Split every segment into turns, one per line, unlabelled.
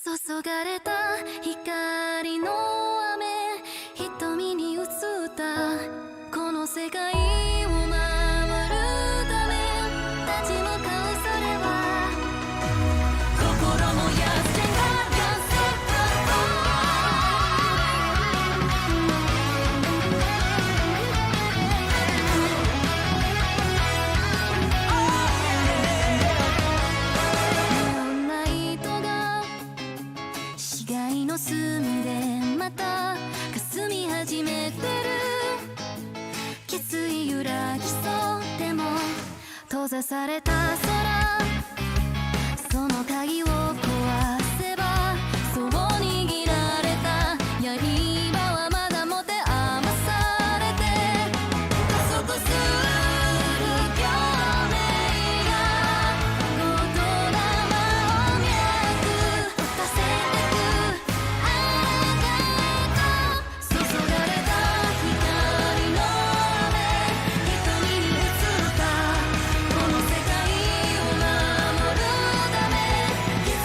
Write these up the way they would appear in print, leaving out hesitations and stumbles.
注がれた光の雨、瞳に映ったこの世界を守るため立ち向かう、それは心もやせがやせ市街の隅でまた霞み始めてる。決意揺らぎそうでも閉ざされた空、その鍵を壊せばそう握られた刃はまだ持て余されて、加速する共鳴が言霊を脈打たせてく。あがと注がれた光の雨、瞳に映ったこの世界を守るため決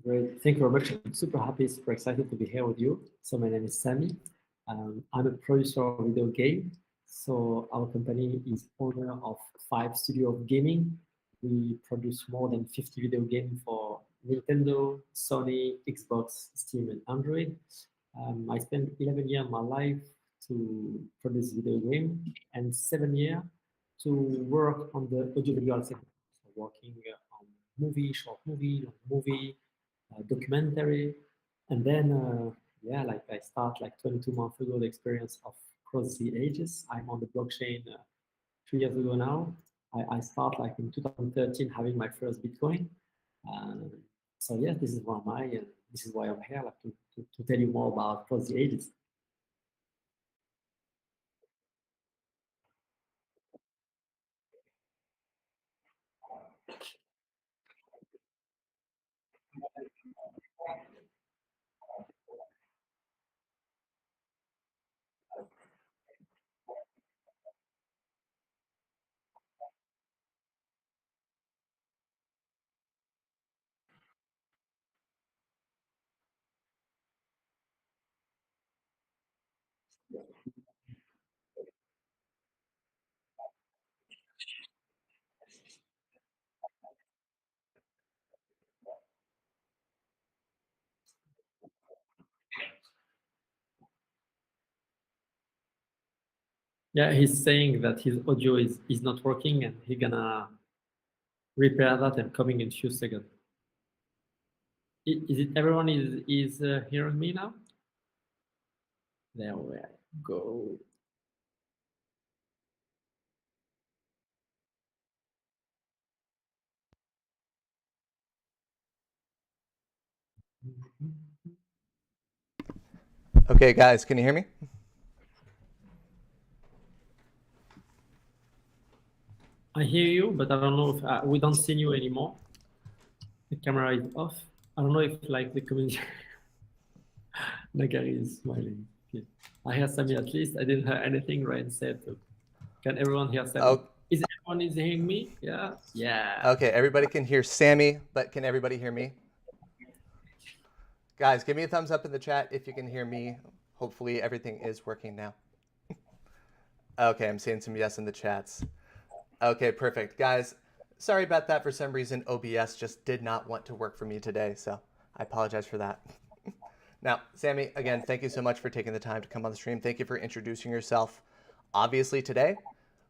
Great. Thank you very much. I'm super happy, super excited to be here with you. So my name is Sammy. I'm a producer of video game. So our company is owner of 5 studios of gaming. We produce more than 50 video games for Nintendo, Sony, Xbox, Steam, and Android. I spent 11 years of my life to produce video game and 7 years to work on the audiovisual sector. So working on movie, short movie, long movie, documentary, and then yeah, like I start like 22 months ago the experience of cross the ages. I'm on the blockchain 3 years ago now. I start like in 2013 having my first Bitcoin. Uh, so yeah, this is why this is why I'm here, like to tell you more about cross the ages. Yeah, he's saying that his audio is not working and he's gonna repair that and coming in few seconds. Is it everyone is hearing me now? There we go.
Okay, guys, can you hear me?
I hear you, but I don't know if we don't see you anymore. The camera is off. I don't know if like the community. Nagari is smiling. Okay. I hear Sammy at least. I didn't hear anything Ryan said. So can everyone hear Sammy?
Oh.
Is everyone hearing me? Yeah. Yeah.
Okay, everybody can hear Sammy, but can everybody hear me? Guys, give me a thumbs up in the chat if you can hear me. Hopefully everything is working now. Okay, I'm seeing some yes in the chats. Okay, perfect. Guys, sorry about that. For some reason, OBS just did not want to work for me today, so I apologize for that. Now, Sammy, again, thank you so much for taking the time to come on the stream. Thank you for introducing yourself. Obviously, today,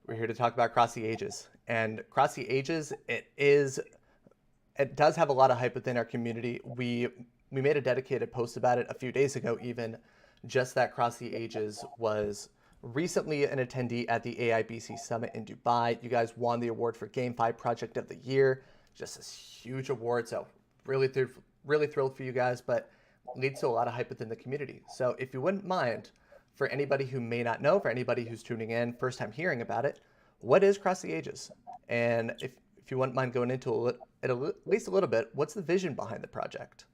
we're here to talk about Cross the Ages. And Cross the Ages, it does have a lot of hype within our community. We made a dedicated post about it a few days ago, even just that Cross the Ages was recently an attendee at the AIBC Summit in Dubai. You guys won the award for GameFi Project of the Year. Just this huge award. So really thrilled for you guys, but leads to a lot of hype within the community. So if you wouldn't mind, for anybody who may not know, for anybody who's tuning in, first time hearing about it, what is Cross the Ages? And if you wouldn't mind going into it at least a little bit, what's the vision behind the project?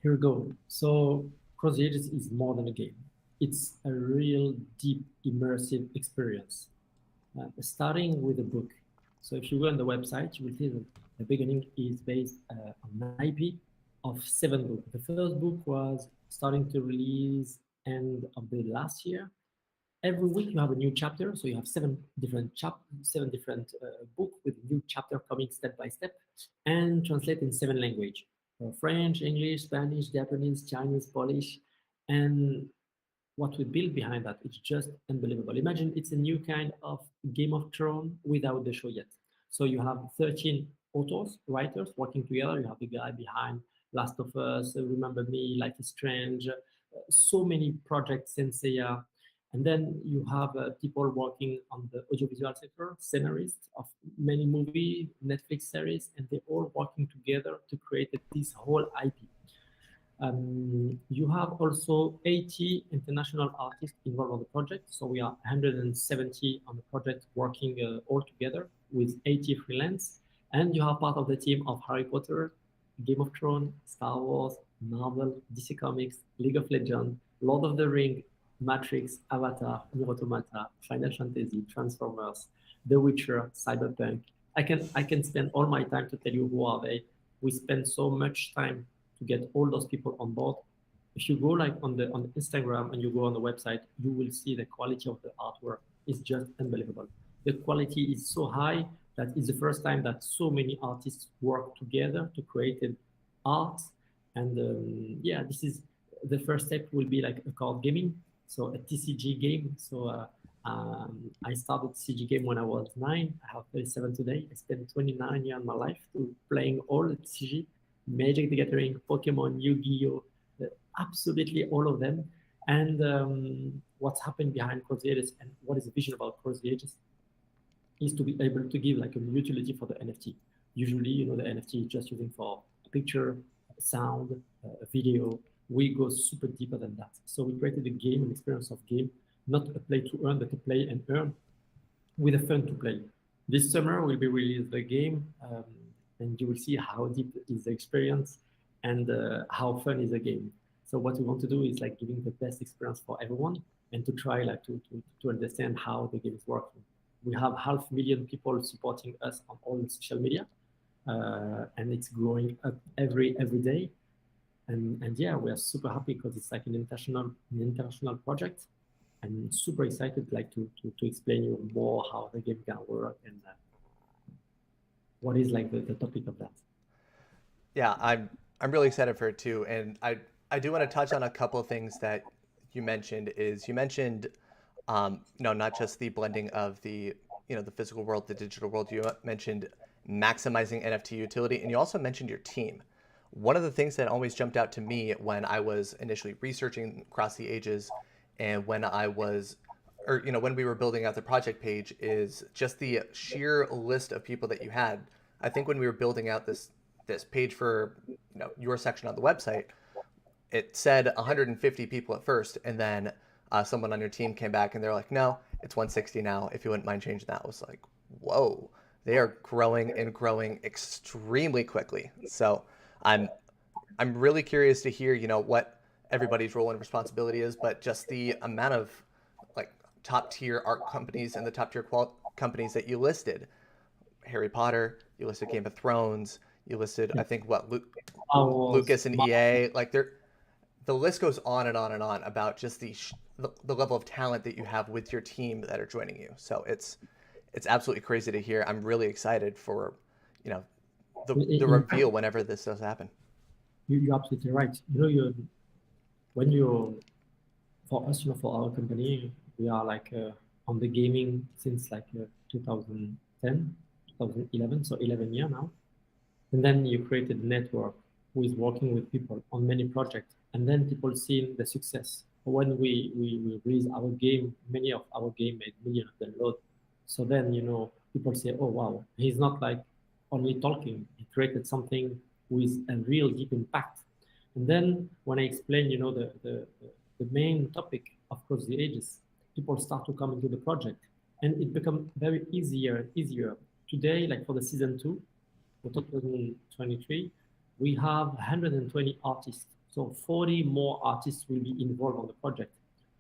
Here we go. So Cross the Ages is more than a game. It's a real deep immersive experience, starting with a book. So if you go on the website, you will see that the beginning is based on an IP of 7 books. The first book was starting to release end of the last year. Every week you have a new chapter, so you have 7 different books with new chapter coming step by step and translate in 7 languages: French, English, Spanish, Japanese, Chinese, Polish, and what we build behind that, it's just unbelievable. Imagine it's a new kind of Game of Thrones without the show yet. So you have 13 authors, writers working together. You have the guy behind Last of Us, Remember Me, Life is Strange, so many projects, Senseiya. And then you have people working on the audiovisual sector, scenarists of many movies, Netflix series, and they're all working together to create this whole IP. You have also 80 international artists involved on the project. So we are 170 on the project working all together with 80 freelance. And you have part of the team of Harry Potter, Game of Thrones, Star Wars, Marvel, DC Comics, League of Legends, Lord of the Rings, Matrix, Avatar, Nier Automata, Final Fantasy, Transformers, The Witcher, Cyberpunk. I can spend all my time to tell you who are they. we spend so much time to get all those people on board. If you go like on the Instagram and you go on the website, you will see the quality of the artwork is just unbelievable. The quality is so high that it's the first time that so many artists work together to create art. And yeah, this is the first step will be like a card gaming, so a TCG game. So I started TCG game when I was 9. I have 37 today. I spent 29 years of my life to playing all the TCG, Magic the Gathering, Pokemon, Yu-Gi-Oh, absolutely all of them. And what's happened behind Cross the Ages and what is the vision about Cross the Ages is to be able to give like a utility for the NFT. Usually, you know, the NFT is just using for a picture, a sound, a video. We go super deeper than that. So we created a game, an experience of game, not a play to earn, but a play and earn with a fun to play. This summer will be released the game, and you will see how deep is the experience and how fun is the game. So what we want to do is like giving the best experience for everyone and to try like to understand how the game is working. We have 500,000 people supporting us on all social media, and it's growing up every day. And yeah, we are super happy because it's like an international project, and super excited like to explain you more how the game can work and what is like the topic of that.
Yeah, I'm really excited for it too, and I do want to touch on a couple of things that you mentioned. Not just the blending of the the physical world, the digital world. You mentioned maximizing NFT utility, and you also mentioned your team. One of the things that always jumped out to me when I was initially researching Cross the Ages, and when we were building out the project page, is just the sheer list of people that you had. I think when we were building out this page for your section on the website, it said 150 people at first, and then someone on your team came back and they're like, no, it's 160 now. If you wouldn't mind changing that. I was like, whoa, they are growing and growing extremely quickly. So I'm really curious to hear, what everybody's role and responsibility is, but just the amount of like top tier art companies and the top tier companies that you listed. Harry Potter, you listed Game of Thrones, you listed, I think, Lucas and EA. Like the list goes on and on and on about just the level of talent that you have with your team that are joining you. So it's absolutely crazy to hear. I'm really excited for, the reveal whenever this does happen.
You're absolutely right. For us, for our company, we are like on the gaming since like 2010, 2011, so 11 years now. And then you created a network who is working with people on many projects, and then people seeing the success. When we release our game, many of our game made millions of downloads. So then, people say, oh, wow, he's not like only talking. He created something with a real deep impact. And then when I explain, the main topic of Cross the Ages, people start to come into the project, and it becomes very easier and easier. Today, like for the season 2, for 2023, we have 120 artists. So 40 more artists will be involved on the project.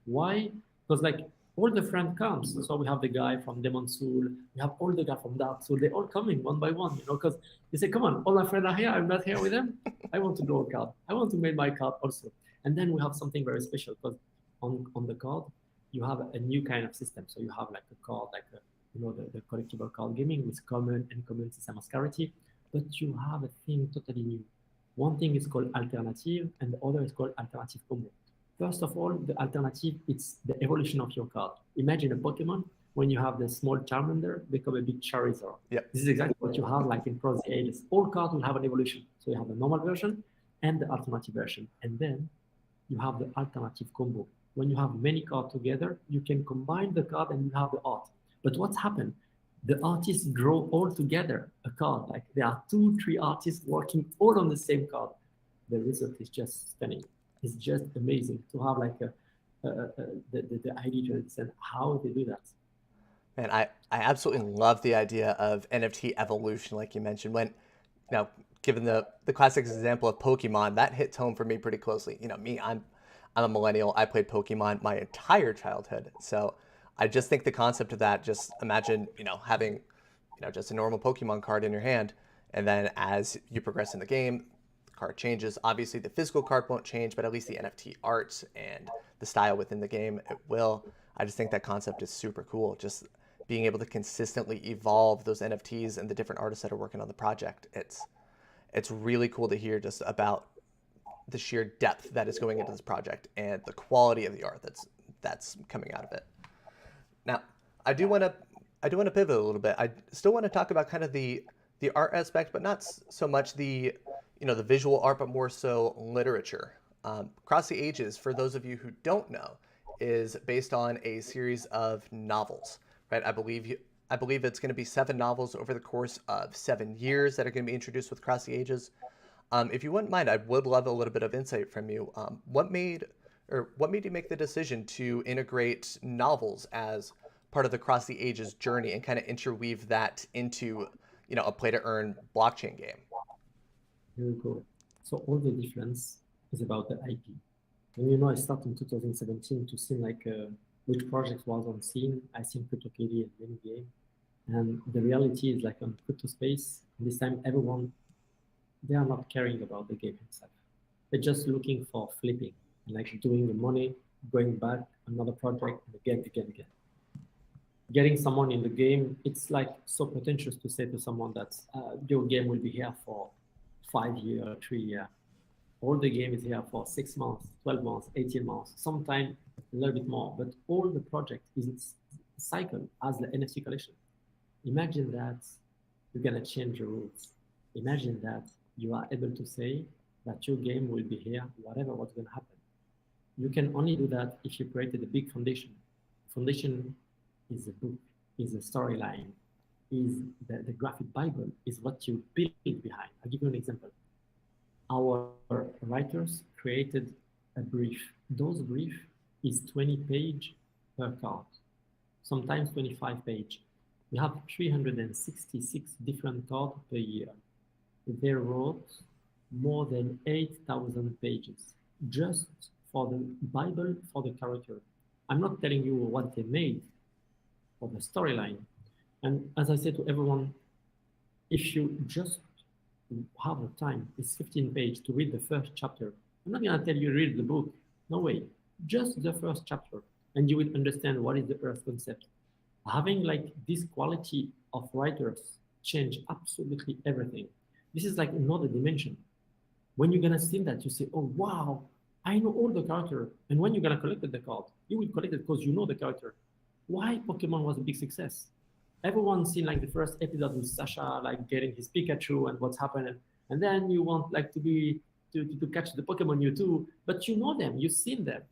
Why? Because like all the friends comes. So we have the guy from Demon Soul, we have all the guys from Dark Soul, they're all coming one by one, because they say, come on, all my friends are here, I'm not here with them. I want to draw a card. I want to make my card also. And then we have something very special, because on the card, you have a new kind of system. So you have like a card, like the collectible card gaming with common and uncommon system of scarcity, but you have a thing totally new. One thing is called alternative, and the other is called alternative combo. First of all, the alternative, it's the evolution of your card. Imagine a Pokemon, when you have the small Charmander become a big Charizard.
Yep.
This is exactly what you have like in Cross the Ages. All cards will have an evolution. So you have the normal version and the alternative version. And then you have the alternative combo. When you have many cards together, you can combine the card and you have the art. But what's happened? The artists draw all together a card. Like there are 2-3 artists working all on the same card. The result is just stunning. It's just amazing to have like the idea to understand how they do that.
Man, I absolutely love the idea of NFT evolution, like you mentioned. When, given the classic example of Pokemon, that hits home for me pretty closely. Me, I'm a millennial. I played Pokemon my entire childhood. So I just think the concept of that, just imagine, having, just a normal Pokemon card in your hand, And then as you progress in the game, the card changes. Obviously, the physical card won't change, but at least the NFT art and the style within the game, it will. I just think that concept is super cool. Just being able to consistently evolve those NFTs and the different artists that are working on the project. It's really cool to hear just about the sheer depth that is going into this project and the quality of the art that's coming out of it. Now, I do want to pivot a little bit. I still want to talk about kind of the art aspect, but not so much the the visual art, but more so literature. Across the Ages, for those of you who don't know, is based on a series of novels, right? I believe it's going to be 7 novels over the course of 7 years that are going to be introduced with Across the Ages. If you wouldn't mind, I would love a little bit of insight from you. What made you make the decision to integrate novels as part of the Across the Ages journey and kind of interweave that into, a play-to-earn blockchain game?
Very cool. So all the difference is about the IP. And I started in 2017 to see which project was on scene. I seen CryptoKitty and many game. And the reality is on crypto space, this time everyone, they are not caring about the game itself. They're just looking for flipping, doing the money, going back, another project, and again. Getting someone in the game, it's so pretentious to say to someone that your game will be here for 5 years, 3 years. All the game is here for 6 months, 12 months, 18 months, sometimes a little bit more, but all the project is cycle as the NFT collection. Imagine that you're gonna change the rules. Imagine that you are able to say that your game will be here, whatever what's gonna happen. You can only do that if you created a big foundation. Foundation is a book, is a storyline, is the graphic Bible, is what you build behind. I'll give you an example. Our writers created a brief. Those brief is 20 page per card, sometimes 25 page. We have 366 different cards per year. They wrote more than 8,000 pages just for the Bible, for the character. I'm not telling you what they made for the storyline. And as I said to everyone, if you just have the time, it's 15 pages to read the first chapter. I'm not gonna tell you read the book, no way. Just the first chapter, and you will understand what is the Earth concept. Having this quality of writers change absolutely everything. This is another dimension. When you're gonna see that, you say, oh wow, I know all the character. And when you're gonna collect the card, you will collect it because you know the character. Why Pokemon was a big success? Everyone's seen the first episode with Sasha getting his Pikachu and what's happening, and then you want to catch the Pokemon you too, but you know them, you've seen them.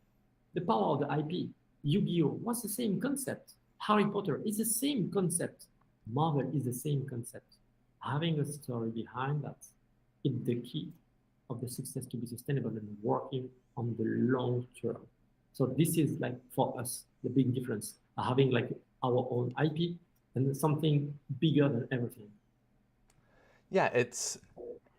The power of the IP. Yu-Gi-Oh! What's the same concept? Harry Potter is the same concept. Marvel is the same concept. Having a story behind that is the key of the success to be sustainable and working on the long term. So this is for us the big difference. Having our own IP and something bigger than everything.
Yeah, it's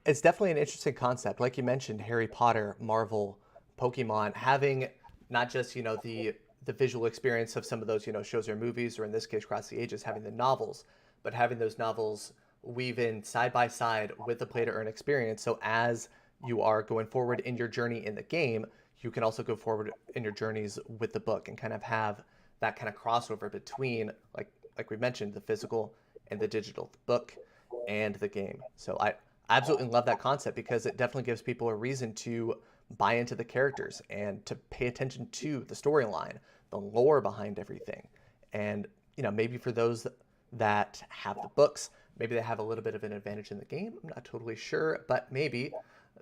definitely an interesting concept. Like you mentioned, Harry Potter, Marvel, Pokemon, having not just the visual experience of some of those shows or movies, or in this case Across the Ages, having the novels, but having those novels weave in side by side with the play to earn experience. So as you are going forward in your journey in the game, you can also go forward in your journeys with the book and kind of have that kind of crossover between, like we mentioned, the physical and the digital, the book and the game. So I absolutely love that concept because it definitely gives people a reason to buy into the characters and to pay attention to the storyline, the lore behind everything. And maybe for those that have the books, maybe they have a little bit of an advantage in the game. I'm not totally sure, but maybe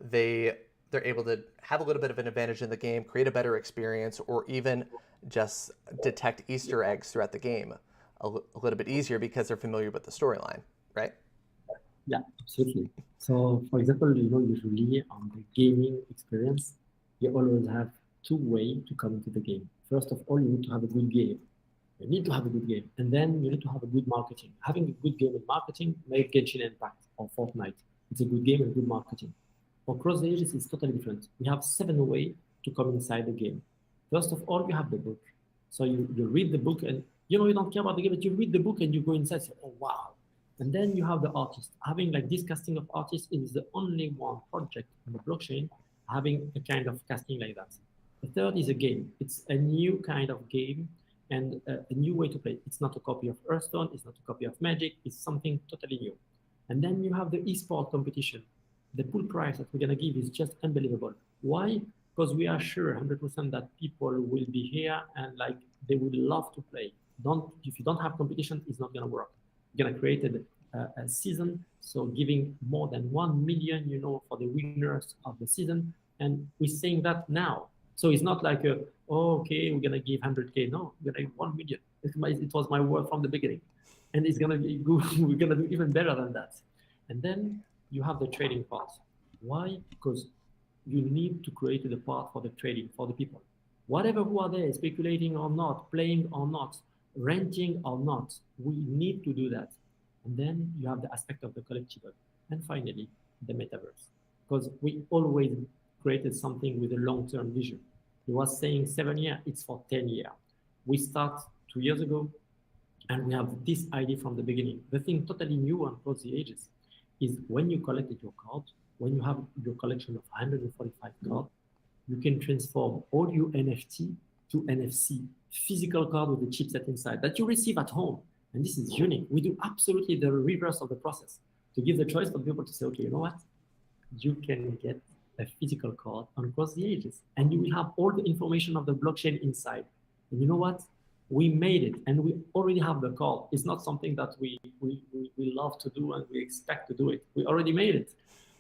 they're able to have a little bit of an advantage in the game, create a better experience, or even just detect Easter eggs throughout the game a little bit easier because they're familiar with the storyline, right?
Yeah, absolutely. So for example, usually on the gaming experience, you always have 2 ways to come into the game. First of all, you need to have a good game. You need to have a good game. And then you need to have a good marketing. Having a good game and marketing make Genshin Impact or Fortnite. It's a good game and good marketing. For Across the Ages, it's totally different. We have 7 ways to come inside the game. First of all, you have the book. So you read the book and you don't care about the game, but you read the book and you go inside and say, oh wow. And then you have the artist. Having like this casting of artists is the only one project on the blockchain having a kind of casting like that. The third is a game. It's a new kind of game and a new way to play. It's not a copy of Hearthstone. It's not a copy of Magic. It's something totally new. And then you have the esport competition. The pool prize that we're going to give is just unbelievable. Why? Because we are sure 100% that people will be here and like they would love to play. If you don't have competition, it's not going to work. You're going to create a season, so giving more than 1 million, for the winners of the season. And we're saying that now. So it's not like, okay, we're going to give 100K. No, we're going to give 1 million. It was my word from the beginning. And it's going to be good. We're going to do even better than that. And then you have the trading part. Why? Because you need to create the part for the trading, for the people. Whatever who are there, speculating or not, playing or not, renting or not, we need to do that. And then you have the aspect of the collectible. And finally, the metaverse. Because we always created something with a long-term vision. He was saying 7 years, it's for 10 years. We start 2 years ago, and we have this idea from the beginning. The thing totally new across the ages is when you collected your card, when you have your collection of 145 cards, you can transform all your NFT to NFC, physical card with the chipset inside that you receive at home. And this is unique. We do absolutely the reverse of the process to give the choice for people to say, okay, you know what? You can get a physical card across the ages, and you will have all the information of the blockchain inside. And you know what? We made it, and we already have the card. It's not something that we love to do and we expect to do it. We already made it.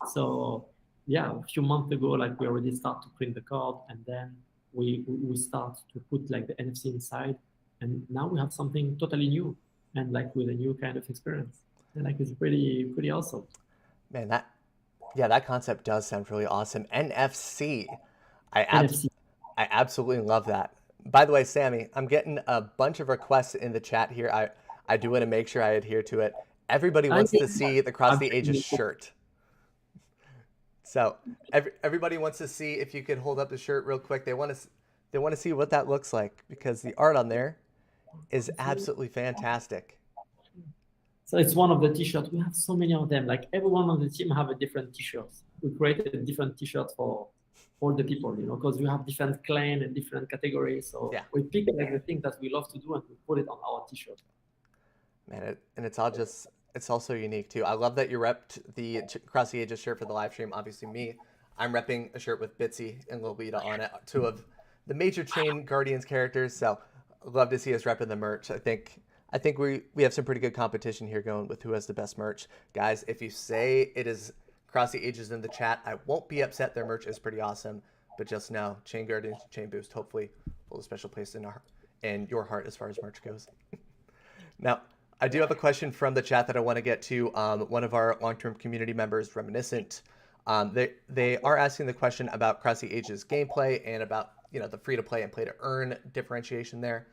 So yeah, a few months ago, like we already start to print the card, and then we start to put like the NFC inside, and now we have something totally new and like with a new kind of experience. And like it's pretty awesome.
Man, that concept does sound really awesome. NFC. I absolutely love that. By the way, Sammy, I'm getting a bunch of requests in the chat here. I do want to make sure I adhere to it. Everybody wants to see the Cross the Ages shirt. So everybody wants to see if you could hold up the shirt real quick. They want to see what that looks like because the art on there is absolutely fantastic.
So it's one of the t-shirts. We have so many of them. Like everyone on the team have a different t-shirts. We created different t-shirts for all the people, because we have different clan and different categories. So yeah, we pick like the thing that we love to do and we put it on our t-shirt.
Man, and it's also unique too. I love that you repped the Cross the Ages shirt for the live stream. Obviously me, I'm repping a shirt with Bitsy and Lolita on it, two of the major ChainGuardians characters. So I'd love to see us repping the merch. I think we have some pretty good competition here going with who has the best merch. Guys, if you say it is Cross the Ages in the chat, I won't be upset. Their merch is pretty awesome. But just know, ChainGuardians, ChainBoost, hopefully hold a special place in your heart as far as merch goes. Now, I do have a question from the chat that I want to get to. One of our long-term community members, Reminiscent, they are asking the question about Cross the Ages gameplay and about the free-to-play and play-to-earn differentiation there.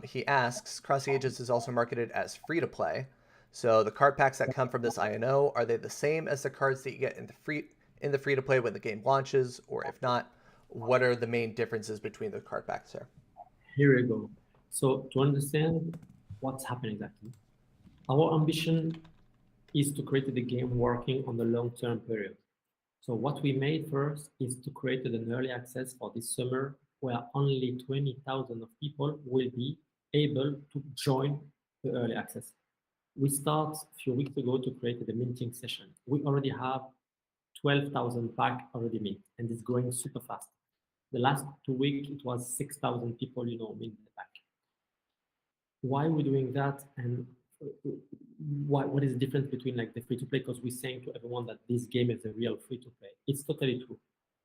He asks, Cross the Ages is also marketed as free-to-play. So the card packs that come from this INO, are they the same as the cards that you get in the free-to-play when the game launches? Or if not, what are the main differences between the card packs there?
Here we go. So to understand what's happening exactly, our ambition is to create the game working on the long-term period. So what we made first is to create an early access for this summer where only 20,000 of people will be able to join the early access. We start a few weeks ago to create the minting session. We already have 12,000 packs already mint, and it's growing super fast. The last 2 weeks, it was 6,000 people, mint the pack. Why are we doing that? And what is the difference between like the free-to-play? Because we're saying to everyone that this game is a real free-to-play. It's totally true.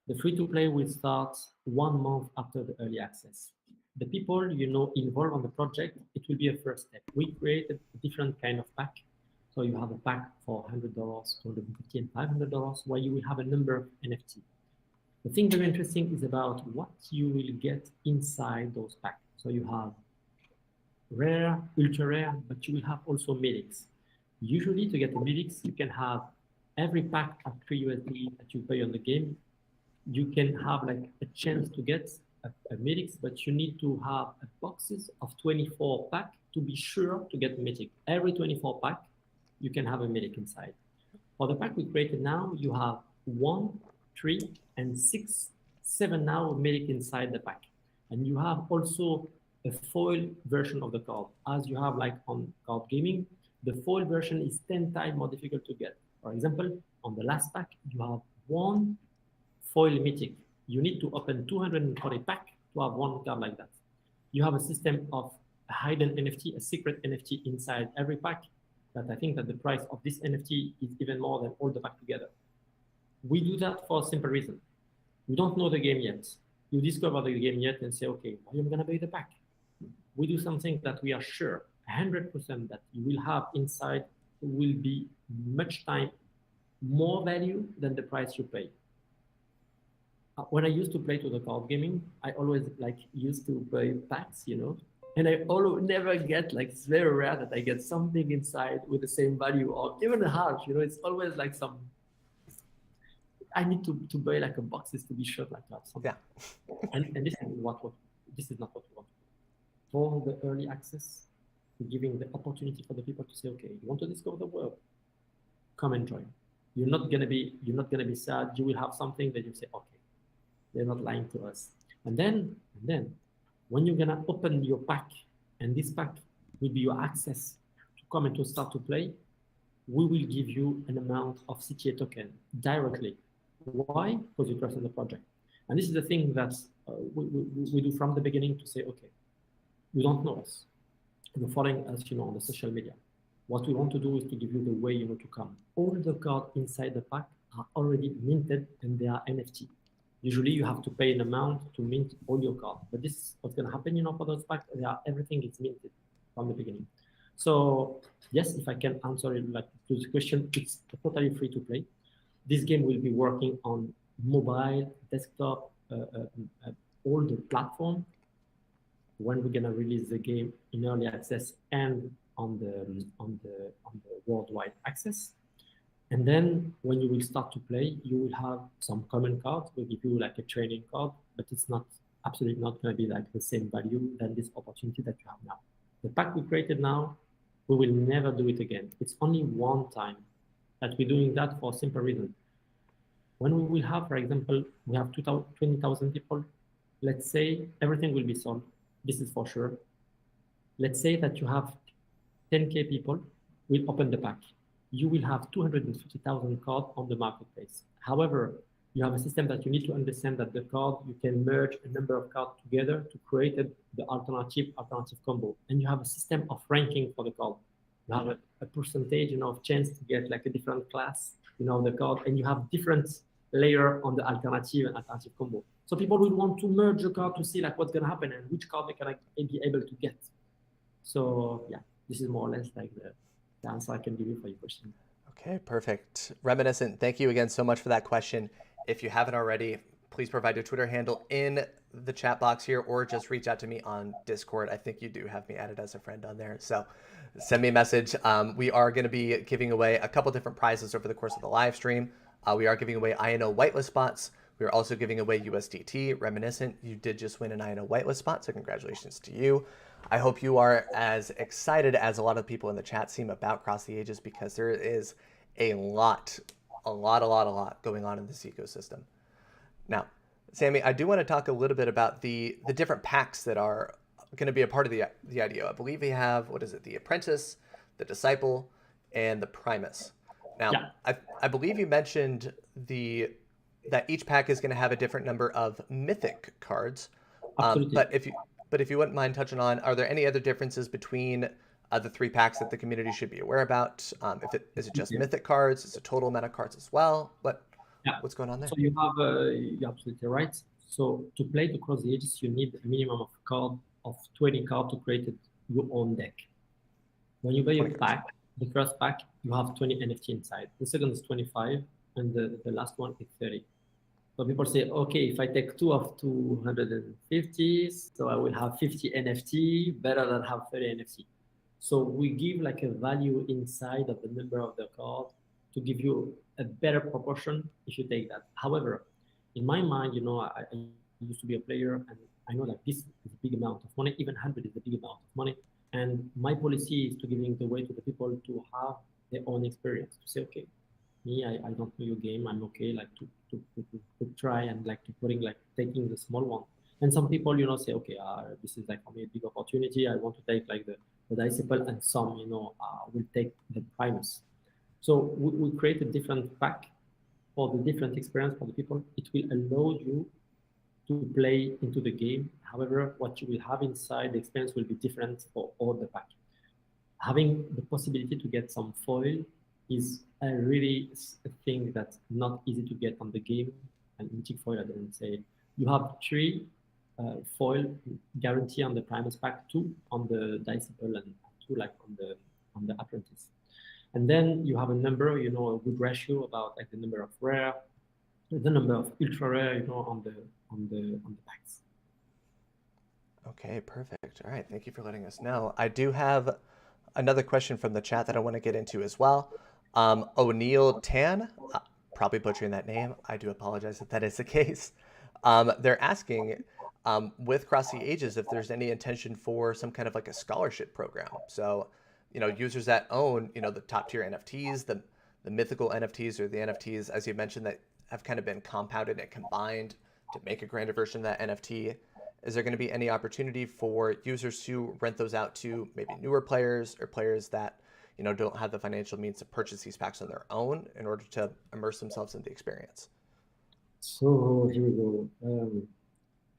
The free-to-play will start 1 month after the early access. The people, involved on the project, it will be a first step. We created a different kind of pack. So you have a pack for $100, $250, and $500, where you will have a number of NFT. The thing very interesting is about what you will get inside those packs. So you have rare, ultra rare, but you will have also mythics. Usually to get the mythics, you can have every pack at $3 that you pay on the game. You can have like a chance to get a mythics, but you need to have boxes of 24 pack to be sure to get the mythic. Every 24 pack, you can have a mythic inside. For the pack we created now, you have 1, 3, and 6, 7 now mythic inside the pack. And you have also a foil version of the card. As you have like on card gaming, the foil version is 10 times more difficult to get. For example, on the last pack, you have 1 foil mythic. You need to open 240 pack to have 1 card like that. You have a system of a hidden NFT, a secret NFT inside every pack, that I think that the price of this NFT is even more than all the pack together. We do that for a simple reason. We don't know the game yet. You discover the game yet and say, okay, I'm gonna buy the pack. We do something that we are sure 100% that you will have inside will be much time more value than the price you pay. When I used to play to the card gaming, I always like used to buy packs, you know, and I always never get, like, it's very rare that I get something inside with the same value or even a half, you know. It's always like some, I need to buy like a boxes to be sure like that. Something. Yeah. and this is this is not what we want. For the early access, giving the opportunity for the people to say, okay, you want to discover the world, come and join. You're not gonna be sad. You will have something that you say, okay, they're not lying to us. And then when you're gonna open your pack, and this pack will be your access to come and to start to play, we will give you an amount of CTA token directly. Why? Because you trust in the project. And this is the thing that we do from the beginning to say, okay, you don't know us. You're following us, you know, on the social media. What we want to do is to give you the way, you know, to come. All the cards inside the pack are already minted and they are NFT. Usually you have to pay an amount to mint all your cards. But this is what's going to happen, you know, for those packs. Everything is minted from the beginning. So yes, if I can answer it like to the question, it's totally free to play. This game will be working on mobile, desktop, all the platform. When we're gonna release the game in early access and on the worldwide access. And then when you will start to play, you will have some common cards. We'll give you like a training card, but it's not absolutely not gonna be like the same value than this opportunity that you have now. The pack we created now, we will never do it again. It's only one time that we're doing that for a simple reason. When we will have, for example, we have 20,000 people, let's say everything will be sold. This is for sure. Let's say that you have 10K people will open the pack. You will have 250,000 cards on the marketplace. However, you have a system that you need to understand that the card, you can merge a number of cards together to create the alternative combo. And you have a system of ranking for the card. You have a percentage, you know, of chance to get like a different class, you know, the card, and you have different layer on the alternative combo. So people will want to merge the card to see like what's gonna happen and which card they can be able to get. So yeah, this is more or less like the answer I can give you for your question.
Okay, perfect. Reminiscent, thank you again so much for that question. If you haven't already, please provide your Twitter handle in the chat box here, or just reach out to me on Discord. I think you do have me added as a friend on there. So send me a message. We are going to be giving away a couple different prizes over the course of the live stream. We are giving away INO whitelist spots. We are also giving away USDT. Reminiscent, you did just win an INO whitelist spot, so congratulations to you. I hope you are as excited as a lot of people in the chat seem about Cross the Ages, because there is a lot going on in this ecosystem. Now, Sammy, I do want to talk a little bit about the different packs that are going to be a part of the IDO. I believe we have, what is it, the Apprentice, the Disciple, and the Primus. Now, yeah. I believe you mentioned that each pack is going to have a different number of mythic cards. But if you wouldn't mind touching on, are there any other differences between the 3 packs that the community should be aware about? Is it just mythic cards? Is it total amount of cards as well? What's going on there?
So you have, you're absolutely right. So to play the Cross the Ages, you need a minimum of 20 cards to create your own deck. When you buy your pack, the first pack, you have 20 NFT inside. The second is 25, and the last one is 30. So people say, okay, if I take 2 of 250, so I will have 50 NFT, better than have 30 NFT. So we give like a value inside of the number of the card to give you a better proportion if you take that. However, in my mind, you know, I used to be a player, and I know that this is a big amount of money. Even 100 is a big amount of money. And my policy is to giving the way to the people to have their own experience to say, okay, me, I don't know your game. I'm okay, like to try and like to putting like taking the small one. And some people, say, okay, this is like for me a big opportunity. I want to take like the disciple, and some, will take the Primus. So we create a different pack for the different experience for the people. It will allow you to play into the game. However, what you will have inside the experience will be different for all the pack. Having the possibility to get some foil is a really a thing that's not easy to get on the game. And mythic foil, I didn't say. You have 3 foil guarantee on the Primus pack, 2 on the Disciple, and 2 like on the Apprentice. And then you have a number, a good ratio about like the number of rare, the number of ultra rare, on the packs.
Okay, perfect. All right, thank you for letting us know. I do have another question from the chat that I want to get into as well. O'Neill Tan, probably butchering that name. I do apologize if that is the case. They're asking, with Cross the Ages, if there's any intention for some kind of like a scholarship program. So, users that own, the top tier NFTs, the mythical NFTs, or the NFTs, as you mentioned, that have kind of been compounded and combined to make a grander version of that NFT. Is there going to be any opportunity for users to rent those out to maybe newer players or players that, don't have the financial means to purchase these packs on their own in order to immerse themselves in the experience?
So here we go.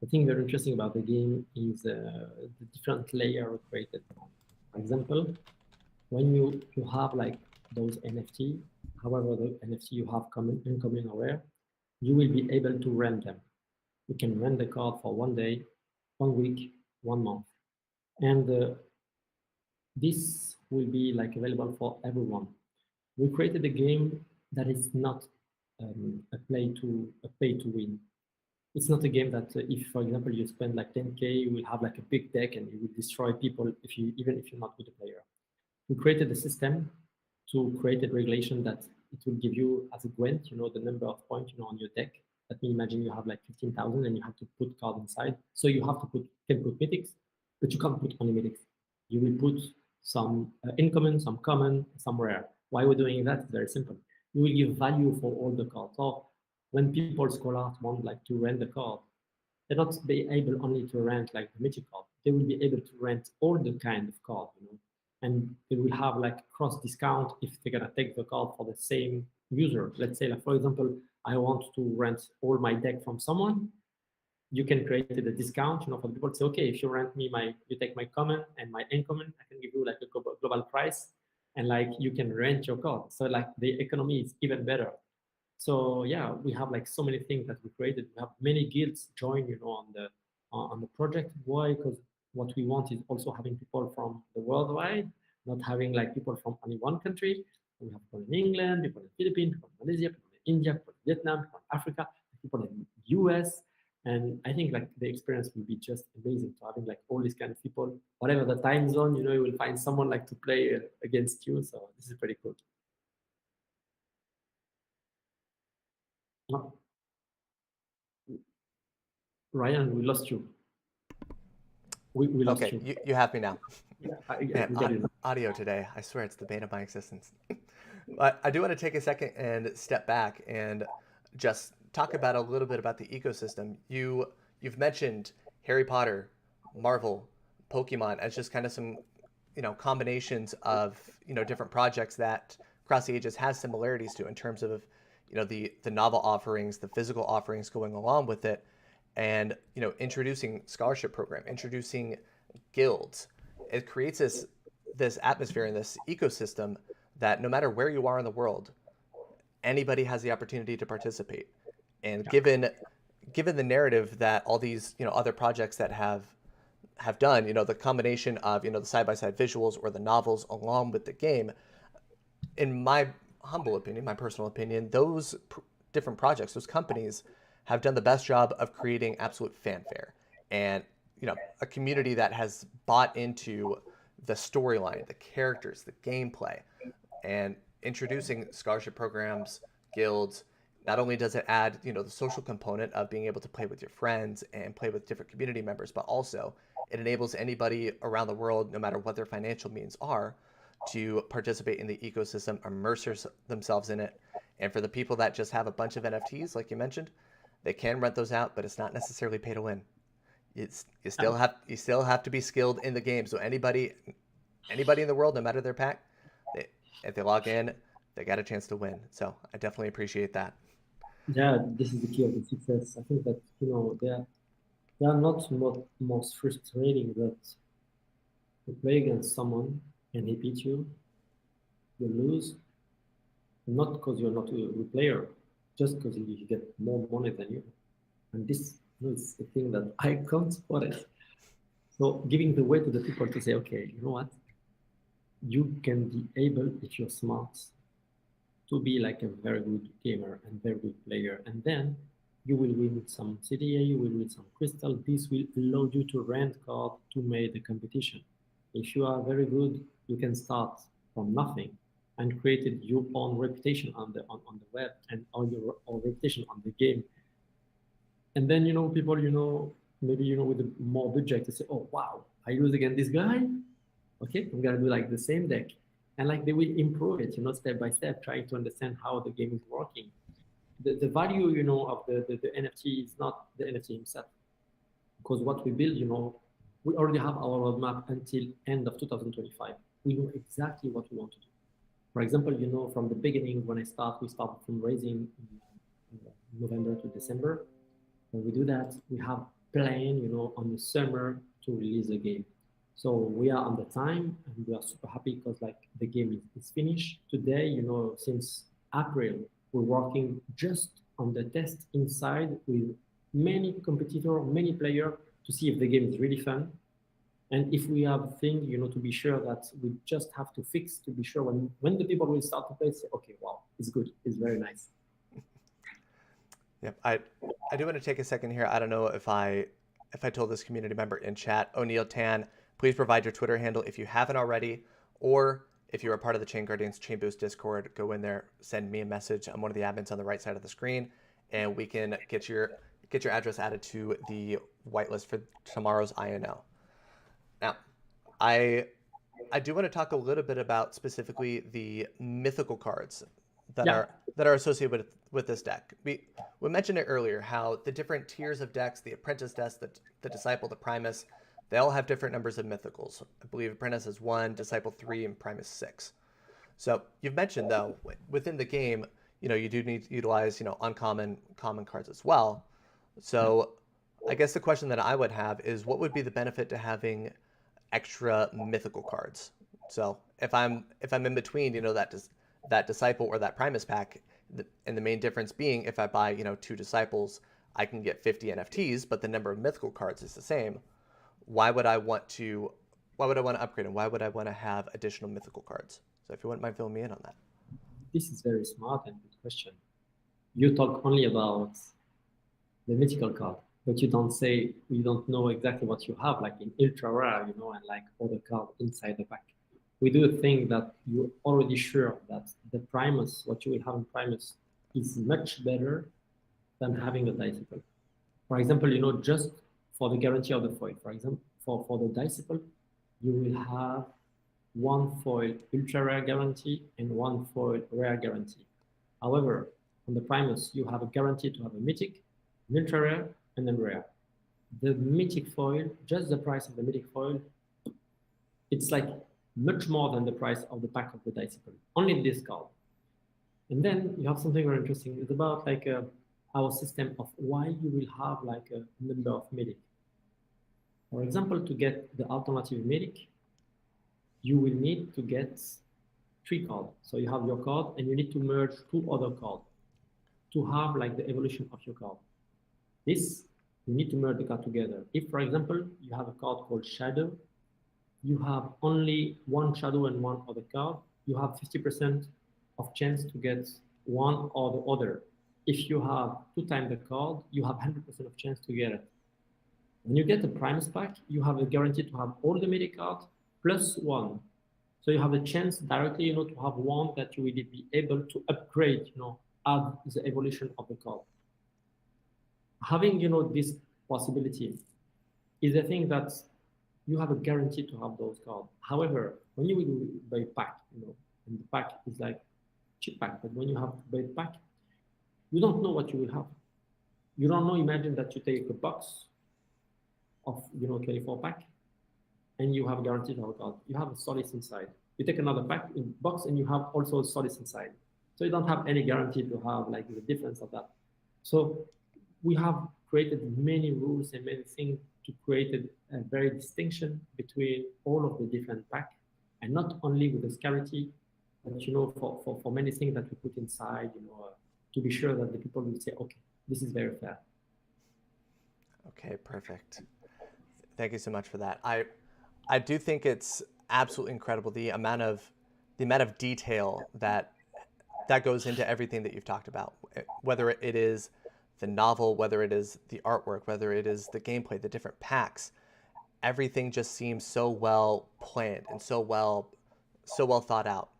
The thing very interesting about the game is the different layer created. For example, when you have like those NFT, however the NFT you have uncommon or rare, you will be able to rent them. You can rent the card for 1 day, 1 week, 1 month, and this will be like available for everyone. We created a game that is not a pay to win. It's not a game that if, for example, you spend like 10K, you will have like a big deck and you will destroy people even if you're not a good player. We created a system to create a regulation that it will give you as a Gwent, the number of points, on your deck. Let me imagine you have like 15,000 and you have to put cards inside. So you have to can put mythics, but you can't put only mythics. You will put some uncommon, some common, some rare. Why we're doing that is very simple. You will give value for all the cards. So when people scholars want like to rent the card, they're not be able only to rent like the mythic card. They will be able to rent all the kind of card, and they will have like cross discount if they're gonna take the card for the same user. Let's say, like for example, I want to rent all my deck from someone. You can create a discount, for the people to say, okay, if you rent me you take my common and my uncommon, I can give you like a global price, and like you can rent your card. So like the economy is even better. So yeah, we have like so many things that we created. We have many guilds join, on the project. Why? Because what we want is also having people from the worldwide, not having like people from only one country. We have people in England, people in the Philippines, people in Malaysia, people in India, people in Vietnam, people in Africa, people in US. And I think like the experience will be just amazing to having like all these kind of people, whatever the time zone, you will find someone like to play against you. So this is pretty cool. Oh, Ryan, we lost you. We lost
Okay,
you.
you have me now.
Yeah,
Man, audio today, I swear it's the bane of my existence. But I do want to take a second and step back and just talk about a little bit about the ecosystem. You've mentioned Harry Potter, Marvel, Pokemon as just kind of some, combinations of, different projects that Cross the Ages has similarities to in terms of, the novel offerings, the physical offerings going along with it, and, introducing scholarship program, introducing guilds. It creates this atmosphere and this ecosystem that no matter where you are in the world, anybody has the opportunity to participate. And given the narrative that all these, other projects that have done, the combination of, the side-by-side visuals or the novels along with the game, in my humble opinion, my personal opinion, those different projects, those companies have done the best job of creating absolute fanfare and, a community that has bought into the storyline, the characters, the gameplay, and introducing scholarship programs, guilds. Not only does it add, the social component of being able to play with your friends and play with different community members, but also it enables anybody around the world, no matter what their financial means are, to participate in the ecosystem, immerse themselves in it. And for the people that just have a bunch of NFTs, like you mentioned, they can rent those out, but it's not necessarily pay to win. You still have to be skilled in the game. So anybody in the world, no matter their pack, if they log in, they got a chance to win. So I definitely appreciate that.
Yeah, this is the key of the success. I think that they are not most frustrating that you play against someone and he beats you, you lose, not because you're not a good player, just because you get more money than you. And this is the thing that I can't support it. So giving the way to the people to say, okay, you know what? You can be able, if you're smart, to be like a very good gamer and very good player. And then you will win some CDA, you will win some crystal. This will allow you to rent card to make the competition. If you are very good, you can start from nothing and created your own reputation on the web and your own reputation on the game. And then people maybe with the more budget to say, oh wow, I lose against this guy. Okay, I'm gonna do like the same deck, and like they will improve it, step by step, trying to understand how the game is working. The value of the NFT is not the NFT himself, because what we build, we already have our roadmap until end of 2025. We know exactly what we want to do. For example, from the beginning when we started from raising in November to December. When we do that, we have planned, on the summer to release the game. So we are on the time, and we are super happy because like the game is finished today. Since April, we're working just on the test inside with many competitors, many players to see if the game is really fun. And if we have things, to be sure that we just have to fix to be sure when the people will start to play, say, okay, wow, it's good, it's very nice.
Yep, I do want to take a second here. I don't know if I told this community member in chat, O'Neill Tan, please provide your Twitter handle if you haven't already, or if you're a part of the ChainGuardians ChainBoost Discord, go in there, send me a message. I'm one of the admins on the right side of the screen, and we can get your address added to the whitelist for tomorrow's INO. Now, I do want to talk a little bit about specifically the mythical cards that are associated with this deck. We mentioned it earlier, how the different tiers of decks, the Apprentice deck, the Disciple, the Primus, they all have different numbers of mythicals. I believe Apprentice is 1, Disciple 3, and Primus 6. So you've mentioned though, within the game, you do need to utilize, uncommon, common cards as well. So I guess the question that I would have is, what would be the benefit to having extra mythical cards? So if I'm in between, that Disciple or that Primus pack, and the main difference being if I buy, 2 Disciples, I can get 50 NFTs, but the number of mythical cards is the same. Why would I want to upgrade, and why would I want to have additional mythical cards? So if you wouldn't mind filling me in on that.
This is very smart and good question. You talk only about the mythical card, but you don't know exactly what you have, like in ultra rare, and like other cards inside the pack. We do think that you're already sure that the Primus, what you will have in Primus, is much better than having a Disciple. For example, just for the guarantee of the foil, for example, for the Disciple, you will have 1 foil ultra rare guarantee and 1 foil rare guarantee. However, on the Primus, you have a guarantee to have a mythic, an ultra rare, and then rare. The mythic foil, just the price of the mythic foil, it's like much more than the price of the pack of the Disciple, only this card. And then you have something very interesting. It's about like our system of why you will have like a number of mythic. For example, to get the alternative mythic, you will need to get 3 cards. So you have your card and you need to merge 2 other cards to have like the evolution of your card. This, you need to merge the card together. If, for example, you have a card called Shadow, you have only 1 Shadow and 1 other card, you have 50% of chance to get one or the other. If you have 2 times the card, you have 100% of chance to get it. When you get the Primus pack, you have a guarantee to have all the mythic cards plus 1. So you have a chance directly, to have 1 that you will be able to upgrade, add the evolution of the card. Having, this possibility is a thing that you have a guarantee to have those cards. However, when you will buy pack, and the pack is like cheap pack, but when you have buy pack, you don't know what you will have. You don't know. Imagine that you take a box of 24 pack, and you have guaranteed to have a card. You have a Solis inside. You take another pack in box, and you have also a Solis inside. So you don't have any guarantee to have like the difference of that. So we have created many rules and many things to create a very distinction between all of the different packs, and not only with the scarcity, but for many things that we put inside, to be sure that the people will say, okay, this is very fair.
Okay, perfect. Thank you so much for that. I do think it's absolutely incredible the amount of detail that goes into everything that you've talked about, whether it is the novel, whether it is the artwork, whether it is the gameplay, the different packs. Everything just seems so well planned and so well thought out.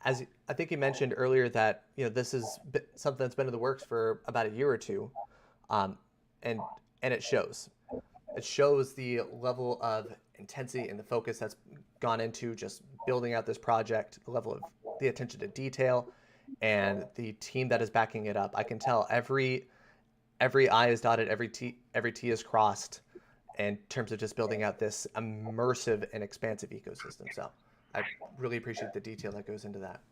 As I think you mentioned earlier that this is something that's been in the works for about a year or two, and it shows. It shows the level of intensity and the focus that's gone into just building out this project, the level of the attention to detail, and the team that is backing it up. I can tell every I is dotted, every T is crossed in terms of just building out this immersive and expansive ecosystem. So I really appreciate the detail that goes into that.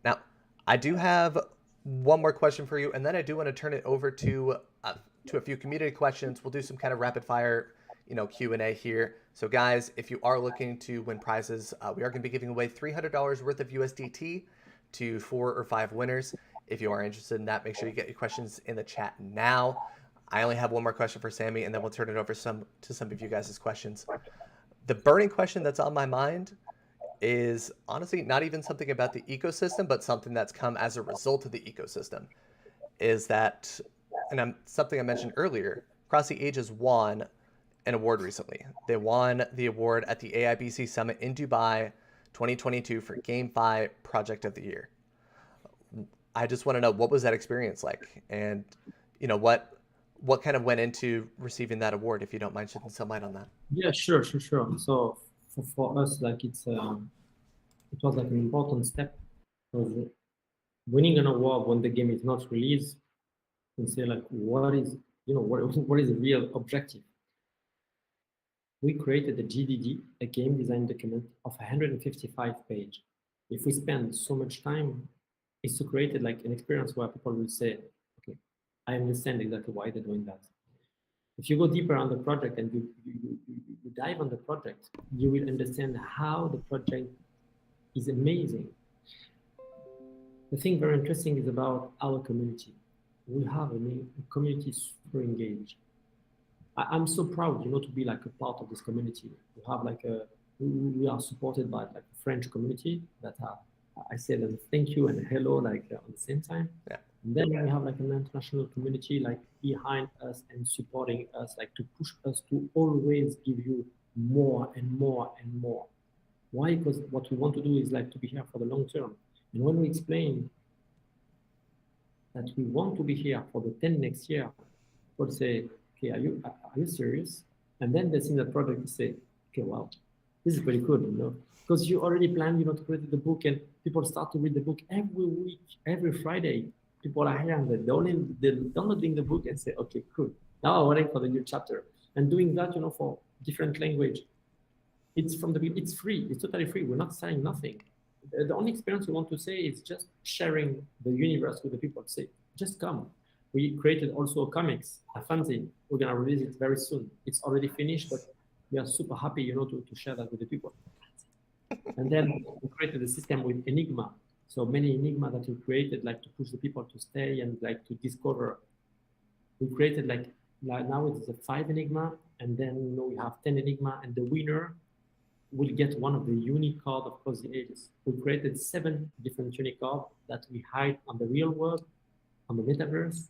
Now, I do have one more question for you, and then I do want to turn it over to a few community questions. We'll do some kind of rapid fire, Q&A here. So guys, if you are looking to win prizes, we are going to be giving away $300 worth of USDT to 4 or 5 winners. If you are interested in that, make sure you get your questions in the chat now. I only have one more question for Sammy, and then we'll turn it over to some of you guys' questions. The burning question that's on my mind is honestly not even something about the ecosystem, but something that's come as a result of the ecosystem. Is that, and something I mentioned earlier, Across the Ages won an award recently. They won the award at the AIBC Summit in Dubai 2022 for GameFi Project of the Year. I just want to know, what was that experience like? And, what kind of went into receiving that award, if you don't mind shedding some light on that?
Yeah, sure. So for us, like it was like an important step, because winning an award when the game is not released, and say like, what is the real objective? We created a GDD, a game design document of 155 pages. If we spend so much time, is to create like an experience where people will say, okay, I understand exactly why they're doing that. If you go deeper on the project and you dive on the project, you will understand how the project is amazing. The thing very interesting is about our community. We have a community super engaged. I'm so proud, to be like a part of this community. We are supported by like a French community that I say them thank you and hello like on the same time.
Yeah.
And then we have like an international community like behind us and supporting us, like to push us to always give you more and more and more. Why? Because what we want to do is like to be here for the long term. And when we explain that we want to be here for the 10 next year, people say, okay, are you serious? And then they see the project and say, okay, wow, this is pretty good, because you already planned, to create the book, and people start to read the book every week, every Friday. People are here and they're downloading the book and say, okay, cool. Now I'm waiting for the new chapter. And doing that, for different language, it's free. It's totally free. We're not selling nothing. The only experience we want to say is just sharing the universe with the people. Say, just come. We created also comics, a fanzine. We're gonna release it very soon. It's already finished, but we are super happy, to share that with the people. And then we created a system with Enigma. So many Enigma that we created, like to push the people to stay and like to discover. We created like now it's a 5 Enigma, and then we have 10 Enigma, and the winner will get one of the unique cards of Across the Ages. We created 7 different unique cards that we hide on the real world, on the metaverse,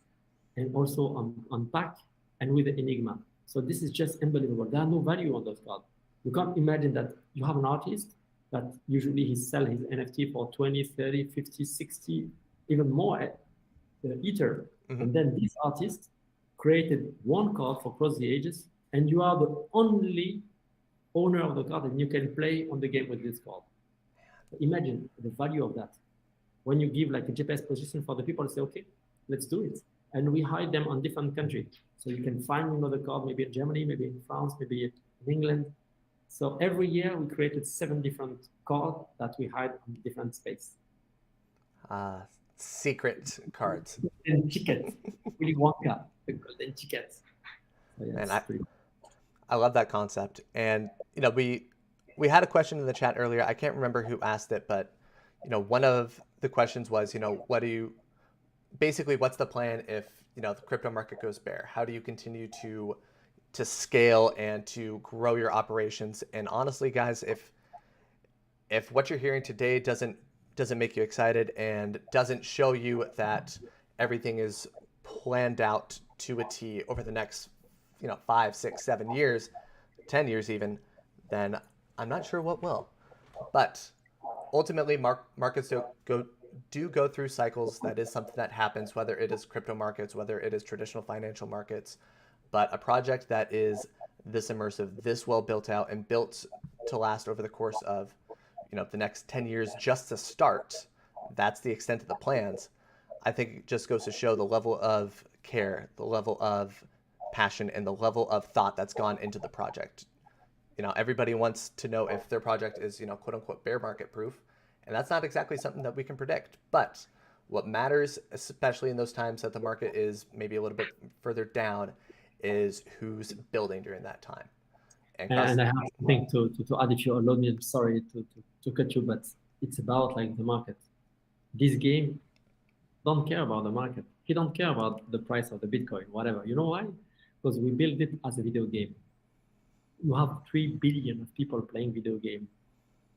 and also on pack and with the Enigma. So this is just unbelievable. There are no value on those cards. You can't imagine that you have an artist that usually he sells his NFT for 20, 30, 50, 60, even more Ether. Mm-hmm. And then this artist created one card for Across the Ages, and you are the only owner of the card and you can play on the game with this card. Imagine the value of that. When you give like a GPS position for the people, say, okay, let's do it. And we hide them on different countries. So you can find, the card maybe in Germany, maybe in France, maybe in England. So every year we created 7 different cards that we hide on different space.
Secret cards.
And tickets. Willy Wonka, the golden tickets. So yeah,
And I love that concept. And we had a question in the chat earlier. I can't remember who asked it, but one of the questions was, what's the plan if the crypto market goes bear? How do you continue to scale and to grow your operations? And honestly, guys, if what you're hearing today doesn't make you excited and doesn't show you that everything is planned out to a T over the next 5, 6, 7 years, 10 years even, then I'm not sure what will. But ultimately, markets do go through cycles. That is something that happens, whether it is crypto markets, whether it is traditional financial markets. But a project that is this immersive, this well built out, and built to last over the course of the next 10 years just to start, that's the extent of the plans. I think it just goes to show the level of care, the level of passion, and the level of thought that's gone into the project. Everybody wants to know if their project is, quote unquote, bear market proof. And that's not exactly something that we can predict. But what matters, especially in those times that the market is maybe a little bit further down, is who's building during that time.
And I have something to add, if you allow me. I'm sorry to cut you, but it's about like the market. This game don't care about the market. He don't care about the price of the Bitcoin, whatever. You know why? Because we built it as a video game. You have 3 billion of people playing video game.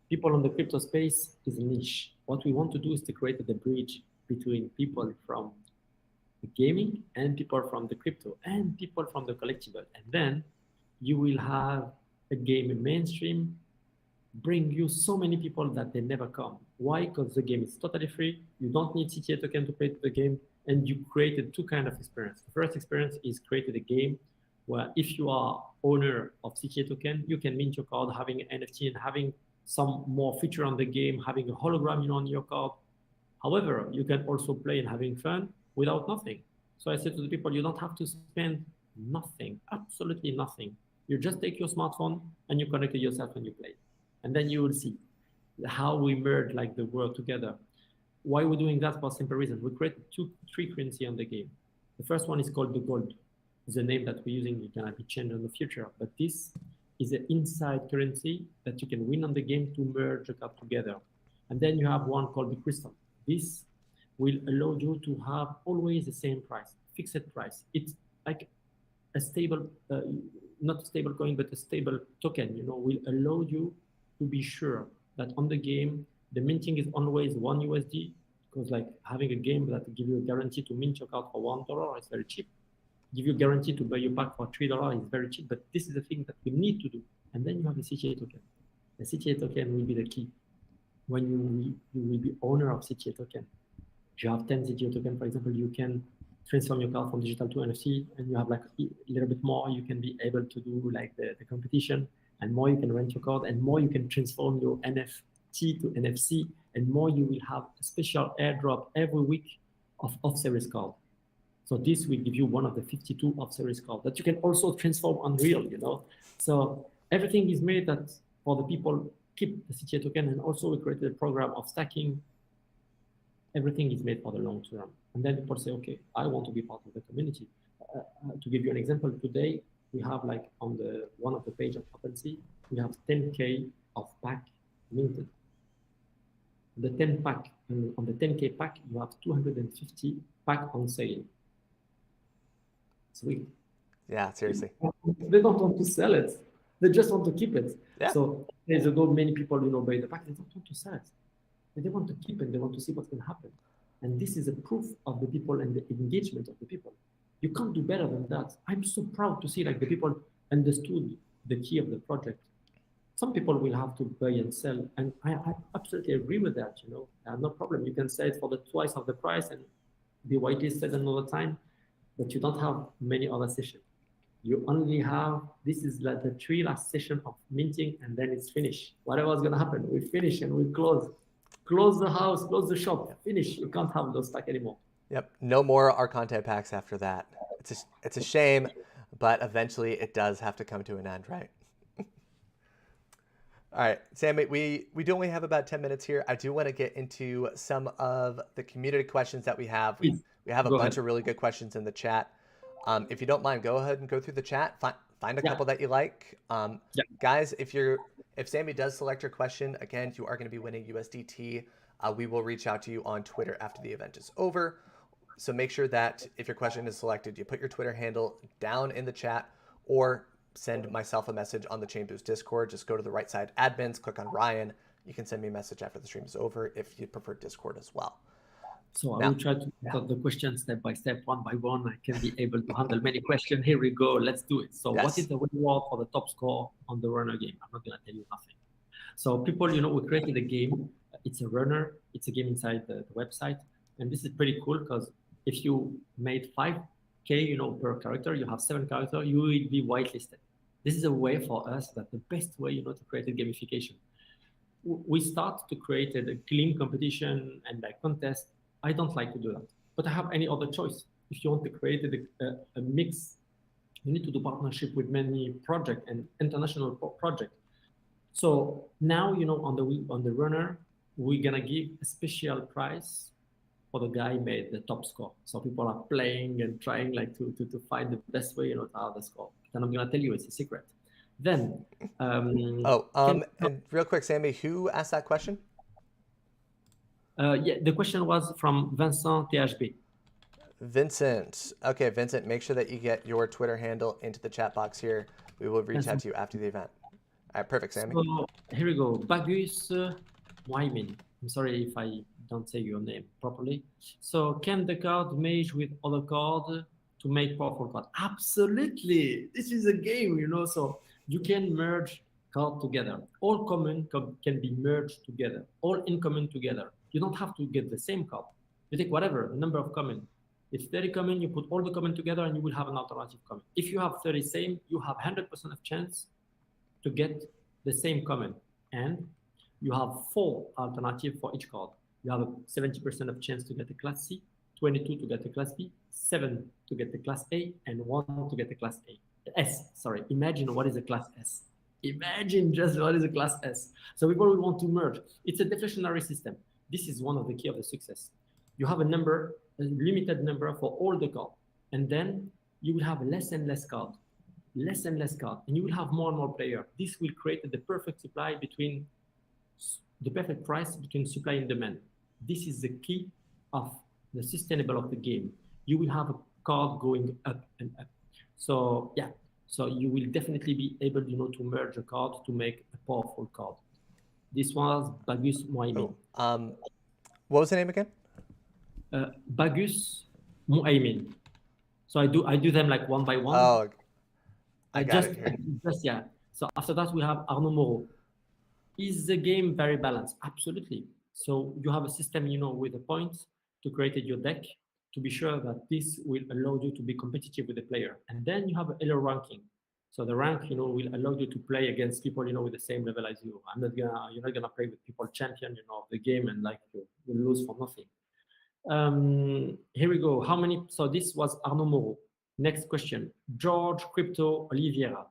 People on the crypto space is a niche. What we want to do is to create the bridge between people from the gaming and people from the crypto and people from the collectible. And then you will have a game in mainstream bring you so many people that they never come. Why? Because the game is totally free. You don't need CTA token to play the game, and you created 2 kinds of experience. The first experience is created a game where if you are owner of CTA token, you can mint your card, having an NFT and having some more feature on the game, having a hologram on your card. However, you can also play and having fun without nothing. So I said to the people, you don't have to spend nothing, absolutely nothing. You just take your smartphone and you connect it yourself and you play. And then you will see how we merge like the world together. Why we're doing that? For a simple reason. We created 3 currency on the game. The first one is called the gold. It's the name that we're using. It can be changed in the future. But this is an inside currency that you can win on the game to merge the card together. And then you have one called the crystal. This will allow you to have always the same price, fixed price. It's like a stable, not a stable coin, but a stable token, will allow you to be sure that on the game, the minting is always $1, because like having a game that give you a guarantee to mint your card for $1 is very cheap. Give you a guarantee to buy your pack for $3 is very cheap, but this is the thing that we need to do. And then you have the CTA token. The CTA token will be the key. When you will be owner of CTA token. If you have 10 CTA token, for example, you can transform your card from digital to NFT, and you have like a little bit more, you can be able to do like the competition, and more you can rent your card, and more you can transform your NFT to NFC, and more you will have a special airdrop every week of off-series card. So this will give you one of the 52 off-series cards that you can also transform on real, So everything is made that for the people keep the CTA token, and also we created a program of stacking. Everything is made for the long term. And then people say, okay, I want to be part of the community. To give you an example, today we have like on the one of the page of OpenSea, we have 10K of pack minted. The 10 pack, on the 10K pack, you have 250 pack on sale. Sweet.
Yeah, seriously.
They don't want to sell it. They just want to keep it.
Yeah.
So years ago, many people, buy the pack. They don't want to sell it. They want to keep it. They want to see what can happen. And this is a proof of the people and the engagement of the people. You can't do better than that. I'm so proud to see like the people understood the key of the project. Some people will have to buy and sell, and I absolutely agree with that. No problem. You can sell it for the twice of the price and be whitelisted another time, but you don't have many other sessions. You only have, this is like the 3 last session of minting, and then it's finished. Whatever is gonna happen, we finish and we close. Close the house, close the shop, finish. You can't have those packs anymore.
Yep. No more Archonte packs after that. It's a shame, but eventually it does have to come to an end, right? All right, Sammy, we do only have about 10 minutes here. I do want to get into some of the community questions that we have. We have a bunch of really good questions in the chat. If you don't mind, go ahead and go through the chat. Find a couple that you like. Guys, if Sammy does select your question, again, you are going to be winning USDT. We will reach out to you on Twitter after the event is over. So make sure that if your question is selected, you put your Twitter handle down in the chat, or send myself a message on the ChainBoost Discord. Just go to the right side admins, click on Ryan. You can send me a message after the stream is over if you prefer Discord as well.
So I will try to answer the questions step by step, one by one. I can be able to handle many questions. Here we go. Let's do it. So what is the reward for the top score on the runner game? I'm not going to tell you nothing. So people, we created a game. It's a runner. It's a game inside the website. And this is pretty cool because if you made 5K, per character, you have 7 characters, you will be whitelisted. This is a way for us that the best way, to create a gamification. We start to create a clean competition and a contest. I don't like to do that, but I have any other choice. If you want to create a mix, you need to do partnership with many projects and international projects. So now, on the runner, we're gonna give a special prize for the guy made the top score. So people are playing and trying to find the best way, to have the score. And I'm gonna tell you, it's a secret. Then,
and real quick, Sammy, who asked that question?
The question was from Vincent THB.
Vincent. Okay, Vincent, make sure that you get your Twitter handle into the chat box here. We will reach out to you after the event. All right, perfect, Sammy.
So here we go. Bagus Wyman. I'm sorry if I don't say your name properly. So can the card merge with other cards to make powerful cards? Absolutely. This is a game, so you can merge cards together. All common can be merged together. All uncommon together. You don't have to get the same card. You take whatever, the number of common. It's 30 common, you put all the common together and you will have an alternative common. If you have 30 same, you have 100% of chance to get the same common. And you have 4 alternatives for each card. You have a 70% of chance to get a class C, 22 to get a class B, 7 to get the class A, and 1 to get the class S. Sorry, imagine what is a class S. Imagine just what is a class S. So people will want to merge. It's a deflationary system. This is one of the key of the success. You have a limited number for all the cards, and then you will have less and less cards, and you will have more and more players. This will create the perfect supply between the perfect price between supply and demand. This is the key of the sustainable of the game. You will have a card going up and up. So you will definitely be able, to merge a card to make a powerful card. This was Bagus Muaymin.
What was the name again?
Bagus Muaymin. So I do them like one by one.
Oh,
So after that we have Arnaud Moreau. Is the game very balanced? Absolutely. So you have a system, with the points to create your deck to be sure that this will allow you to be competitive with the player. And then you have a elo ranking. So the rank, will allow you to play against people, with the same level as you. You're not gonna play with people champion, of the game and you lose for nothing. Here we go. So this was Arnaud Moreau. Next question, George Crypto Oliveira,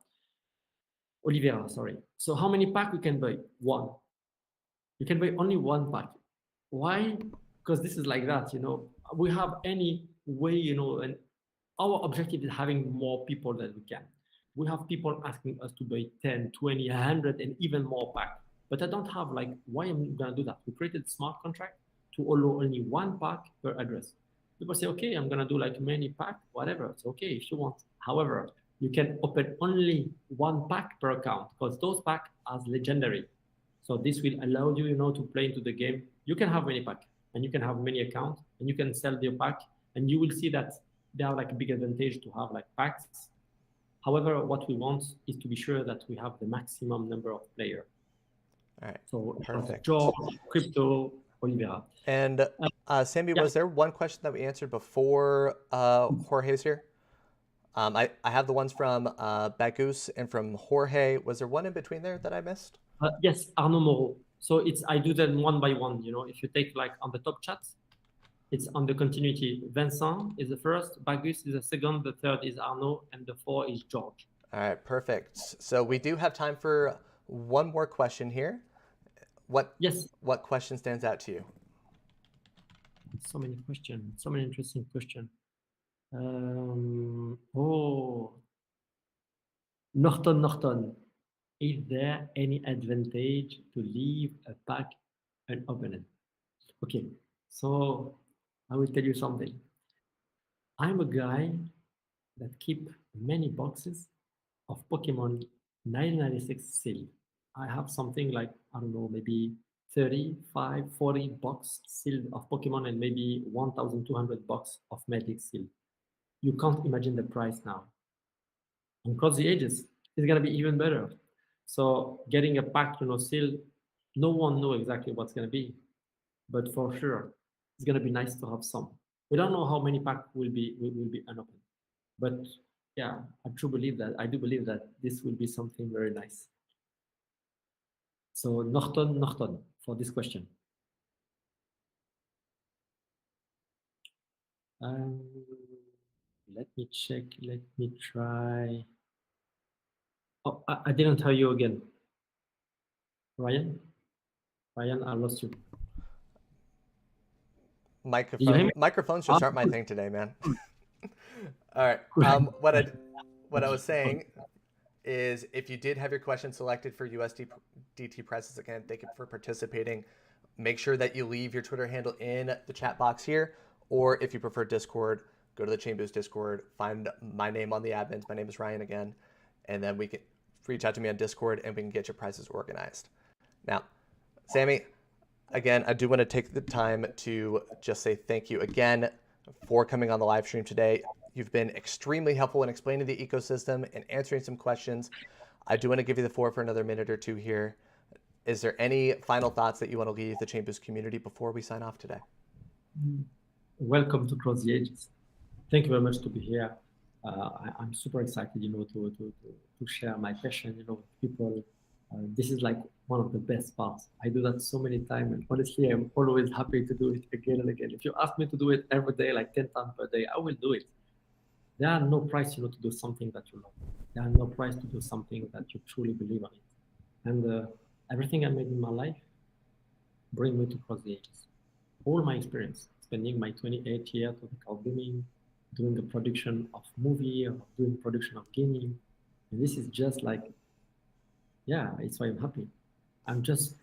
sorry. So how many packs we can buy? 1. You can buy only 1 pack. Why? Because this is like that, we have any way, and our objective is having more people than we can. We have people asking us to buy 10, 20, 100, and even more pack. But I don't have why am I gonna do that? We created a smart contract to allow only 1 pack per address. People say, okay, I'm gonna do many pack, whatever. It's okay if you want. However, you can open only 1 pack per account because those packs are legendary. So this will allow you, to play into the game. You can have many packs and you can have many accounts and you can sell your pack, and you will see that they are a big advantage to have packs. However, what we want is to be sure that we have the maximum number of players.
All right.
So
perfect.
George Crypto Oliveira.
And Sammy, was there one question that we answered before Jorge's here? I have the ones from Bagus and from Jorge. Was there one in between there that I missed?
Yes, Arnaud Moreau. So I do them one by one. If you take like on the top chat, it's on the continuity. Vincent is the first, Bagus is the second, the third is Arnaud, and the fourth is George.
All right, perfect. So we do have time for one more question here. What question stands out to you?
So many questions, so many interesting questions. Norton. Is there any advantage to leave a pack unopened? Okay, so I will tell you something. I'm a guy that keep many boxes of Pokemon 1996 sealed. I have something like, I don't know, maybe 35, 40 box sealed of Pokemon and maybe 1,200 box of Magic sealed. You can't imagine the price now. On Cross the Ages, it's gonna be even better. So getting a pack, sealed, no one knows exactly what's gonna be, but for sure, it's gonna be nice to have some. We don't know how many packs will be unopened, but yeah, I do believe that this will be something very nice. So Norton for this question. Let me check. Let me try. Oh, I didn't tell you again. Ryan, I lost you.
Microphones just aren't my thing today, man. All right. What I was saying is, if you did have your question selected for USDT prices, again, thank you for participating. Make sure that you leave your Twitter handle in the chat box here, or if you prefer Discord, go to the ChainBoost Discord, find my name on the admins. My name is Ryan again, and then we can reach out to me on Discord and we can get your prices organized. Now, Sammy, again, I do want to take the time to just say thank you again for coming on the live stream today. You've been extremely helpful in explaining the ecosystem and answering some questions. I do want to give you the floor for another minute or two here. Is there any final thoughts that you want to leave the ChainBoost community before we sign off today?
Welcome to Cross the Ages. Thank you very much to be here. I'm super excited, to share my passion, with people. This is like one of the best parts. I do that so many times, and honestly, I'm always happy to do it again and again. If you ask me to do it every day, like 10 times per day, I will do it. There are no price, to do something that you love. There are no price to do something that you truly believe in it. And everything I made in my life bring me to Cross the Ages. All my experience, spending my 28 years of cloud gaming, doing the production of movie, or doing production of gaming. And this is just like, yeah, it's why I'm happy. I'm just,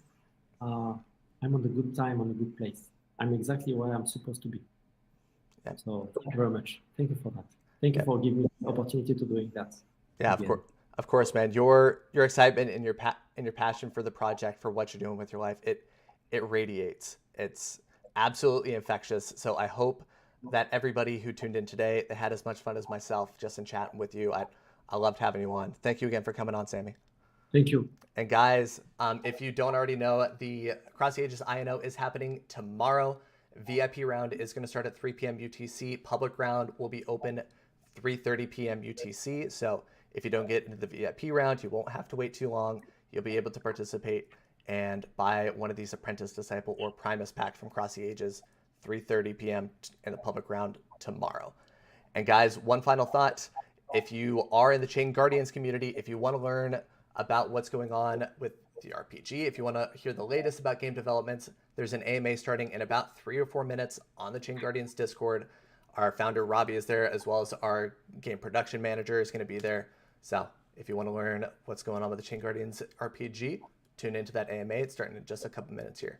I'm on the good time, on a good place. I'm exactly where I'm supposed to be. Yeah. So thank you very much. Thank you for that. Thank you for giving me the opportunity to doing that.
Yeah, of course, man. Your excitement and your passion for the project, for what you're doing with your life, it radiates. It's absolutely infectious. So I hope that everybody who tuned in today, they had as much fun as myself just in chatting with you. I loved having you on. Thank you again for coming on, Sammy.
Thank you.
And guys, if you don't already know, the Cross the Ages INO is happening tomorrow. VIP round is going to start at 3 p.m. UTC. Public round will be open 3:30 p.m. UTC. So if you don't get into the VIP round, you won't have to wait too long. You'll be able to participate and buy one of these Apprentice, Disciple, or Primus packs from Cross the Ages 3:30 p.m. in the public round tomorrow. And guys, one final thought. If you are in the ChainGuardians community, if you want to learn about what's going on with the RPG, if you want to hear the latest about game developments, there's an AMA starting in about 3 or 4 minutes on the ChainGuardians Discord. Our founder, Robbie, is there, as well as our game production manager is going to be there. So if you want to learn what's going on with the ChainGuardians RPG, tune into that AMA. It's starting in just a couple minutes here.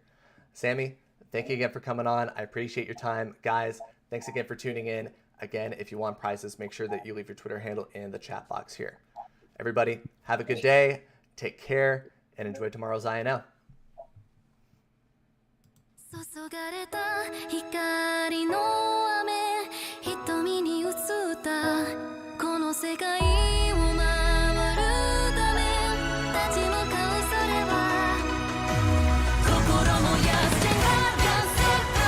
Sammy, thank you again for coming on. I appreciate your time. Guys, thanks again for tuning in. Again, if you want prizes, make sure that you leave your Twitter handle in the chat box here. Everybody, have a good day, take care, and enjoy tomorrow's INO.
注がれた光の雨瞳に映ったこの世界を守るため立ち向かうそれは心も痩せが痩せた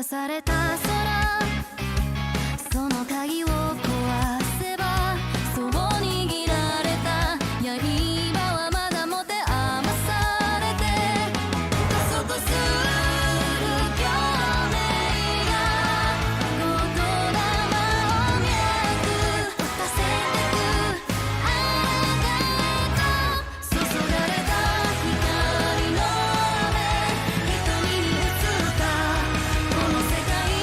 された空その鍵を壊せばそう握られた刃はまだ持て余されて加速する共鳴が言霊を脈打たせてくあなたと注がれた光の雨瞳に映ったこの世界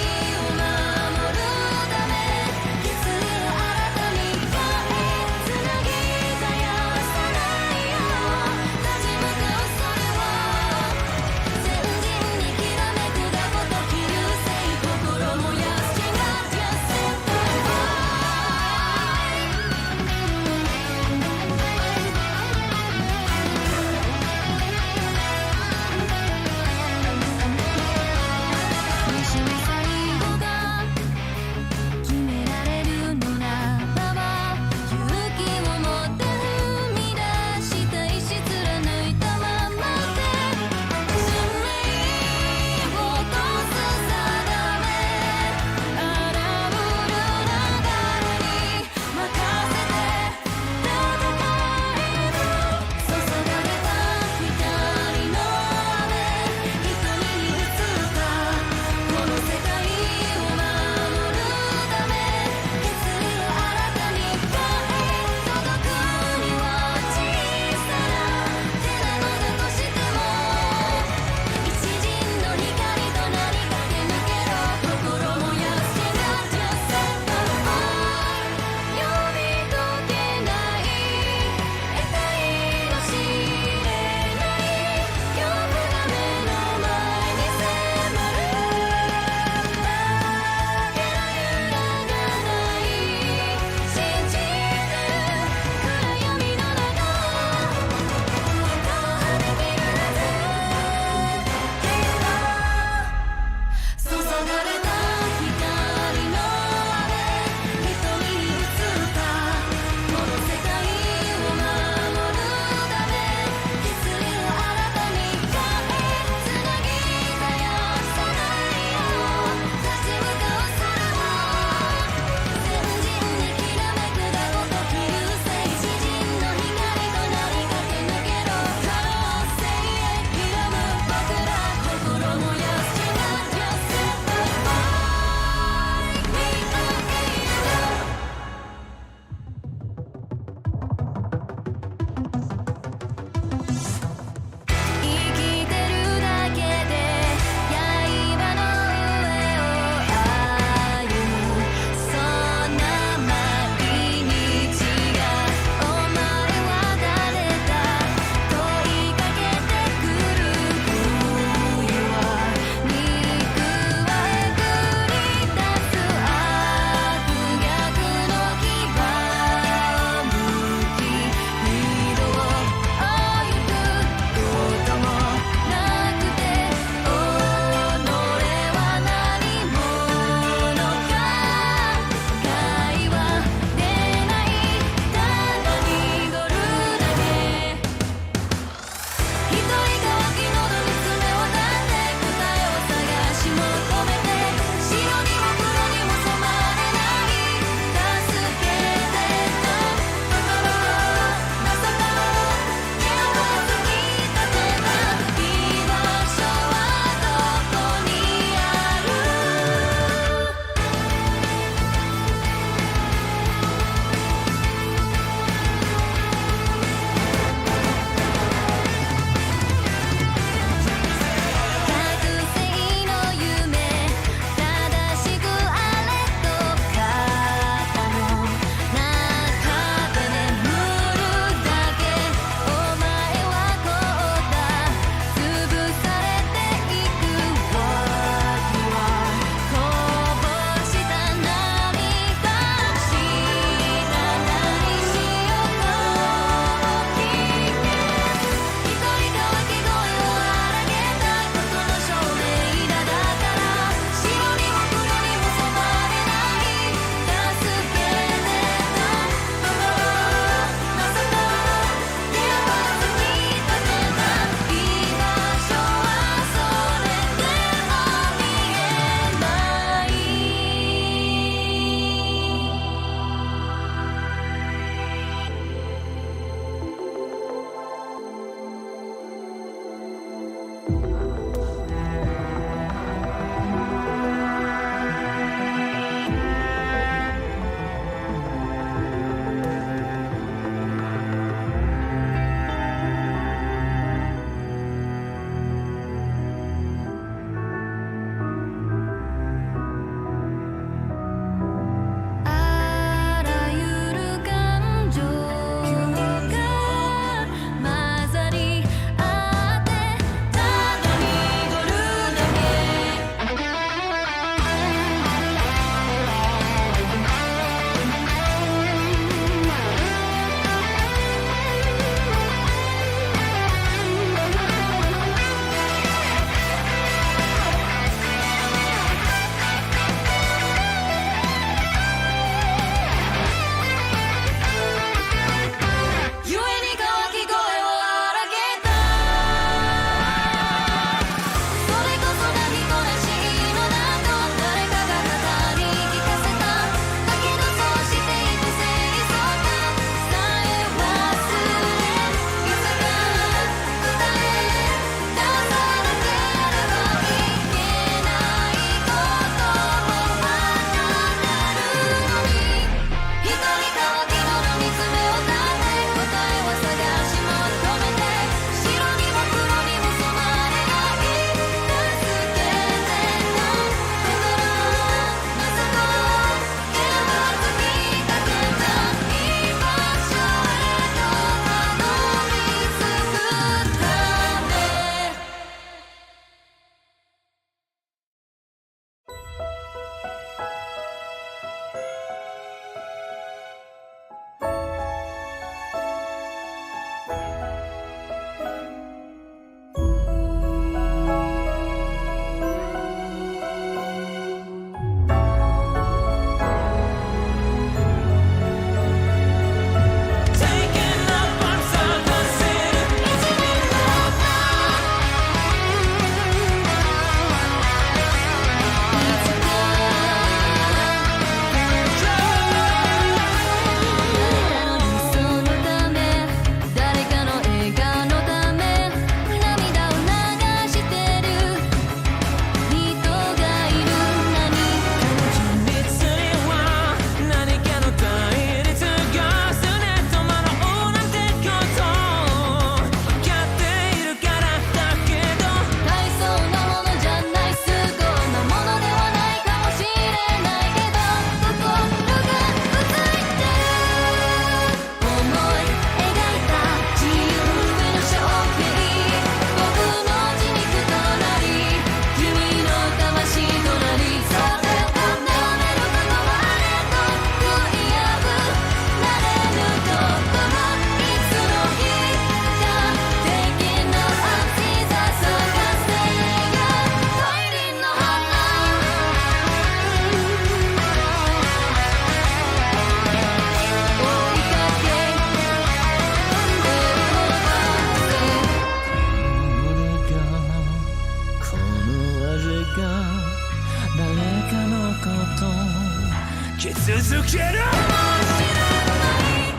き続けろ。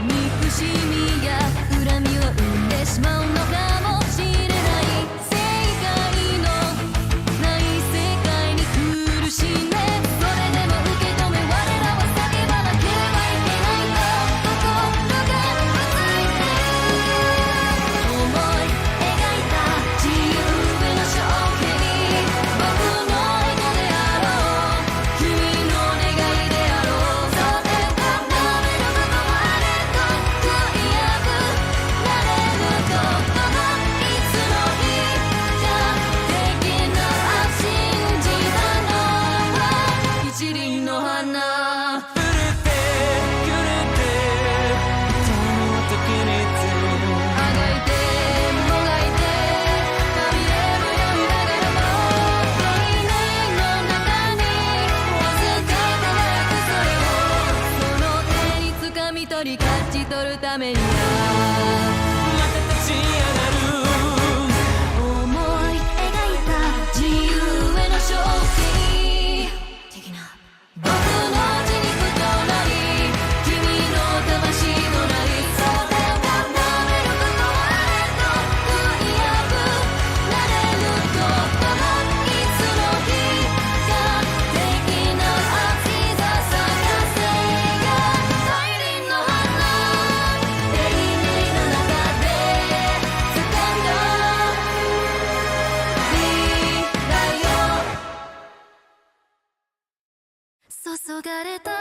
憎しみや恨みを生んでしまうのかもしれない正解のない世界に苦しんでそれでも受け止め我らは叫ばなければいけないんだ心が熱いね思い描いた自由への勝利に僕の意図であろう君の願いであろうそれがダメなことはあれと悔いなくなれることがいつの日かできな信じたのは一輪の花
触れてくれてその時に
あがいてもがいてまみれもやみながらも概念の中にわずか輝くそれをその手に掴み取り勝ち取るためには
また立ち上がる。
思い描いた自由への勝利的な僕の血肉となり君の魂となりそれを固めることはあれと悔いなくなれることがいつの日か的な熱さ探せや大輪の花永遠の中で掴んだ未来を注がれた